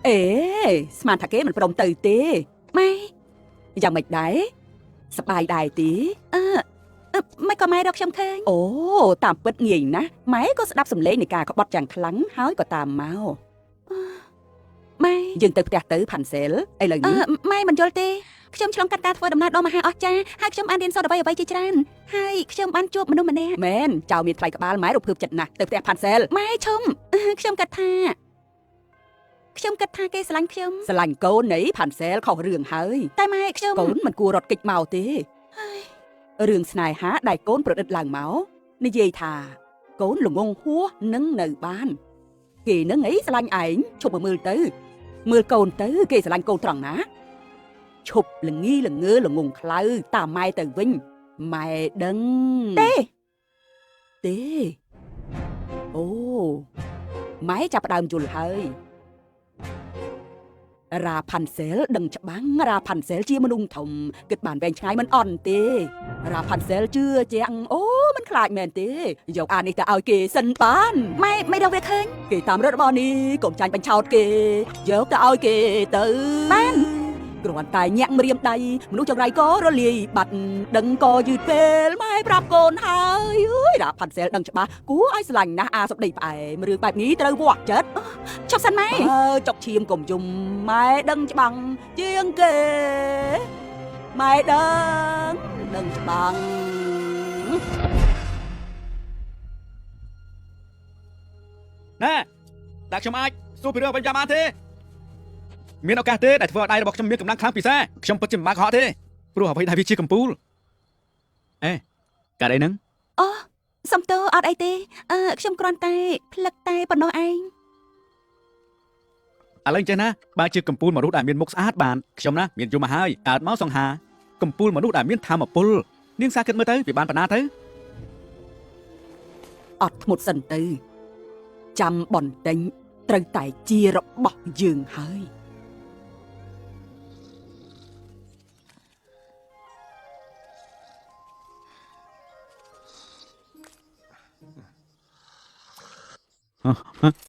អេស្មានថាគេមិនព្រមទៅទេម៉ែយ៉ាងម៉េចដែរសប្បាយដែរទេម៉ែក៏ម៉ែរកខ្ញុំឃើញអូតាមពិតងាយណាស់ម៉ែក៏ស្ដាប់សំឡេងនៃការក្បត់យ៉ាងខ្លាំងហើយក៏តាមមកម៉ែយើងទៅផ្ទះទៅផាន់សែលឥឡូវនេះម៉ែមិនយល់ទេខ្ញុំឆ្លងកាត់ការធ្វើដំណើរដ៏មហាអស្ចារ្យហើយខ្ញុំបានរៀនសូត្រអ្វីជាច្រើនហើយខ្ញុំបានជួបមនុស្សម្នាក់មែនចៅមានថ្លៃក្បាលម៉ែរភើបចិត្តណាស់ទៅផ្ទះផាន់សែលម៉ែឈុំខ្ញុំគិតថាគេស្រឡាញ់ខ្ញុំស្រឡាញ់កូននៃផាន់សែលខុសរឿងហើយតែម៉ែខ្ញុំកូនមិនគួររត់គេចមកទេរឿងស្នេហាដែលកូនប្រឌិតឡើងមកនិយាយថាកូនល្ងងហួសនឹងនៅបានគេនឹងអីស្រឡាញ់ឯងឈប់មើលទៅមើលកូនទៅគេស្រឡាញ់កូនត្រង់ណាឈប់ល្ងីល្ងើល្ងងខ្លៅតាមម៉ែទៅវិញម៉ែដឹងទេអូម៉ែចាប់ផ្ដើមយល់ហើយរ៉ាផាន់សែលដឹងច្បាំងរ៉ាផាន់សែលជាមនុស្សធំគិតបានវែងឆ្ងាយមិនអន់ទេរ៉ាផាន់សែលជឿជាក់អូមិនខ្លាចមែនទេយកអានេះទៅឲ្យគេសិនបានម៉ែមិនរកវាឃើញគេតាមរត់របស់នេះកុំចាញ់បញ្ឆោតគេយកទៅឲ្យគេទៅបានគ្រាន់តែញាក់ម្រាមដៃមនុស្សចង្រៃក៏រលាយបាត់ដឹងក៏យឺតពេលម៉ែប្រាប់កូនហើយអើយរ៉ាផាន់សែលដឹងច្បាស់គួរឲ្យស្រឡាញ់ណាស់អាសម្ដីផ្អែមរឿងបែបនេះត្រូវវាស់ចិត្តចុះសិនម៉ែចុកឈាមកុំយំម៉ែដឹងច្បាំងជាងគេម៉ែដឹងច្បាំងណែតែខ្ញុំអាចសួរពីរឿងវិញយ៉ាងបានទេមានឱកាសទេដែលធ្វើឲ្យដៃរបស់ខ្ញុំមានកម្លាំងខ្លាំងពិសេសខ្ញុំពិតជាមិនបាក់កុហកទេព្រោះអ្វីដែលវាជាកំពូលអេកាត់អីហ្នឹងអូសំទោអត់អីទេខ្ញុំគ្រាន់តែផ្លឹកតែប៉ុណ្ណោះឯងឥឡូវចេះណាបើជាកំពូលមនុស្សដែលមានមុខស្អាតបានខ្ញុំណាមានយល់មកហើយកើតមកសង្ហាកំពូលមនុស្សដែលមានធម៌ពលនាងសាគិតមើលទៅវាបានបណ្ណាទៅអត់ធ្មត់សិនទៅចាំបន្តិចត្រូវតែជារបស់យើងហើយ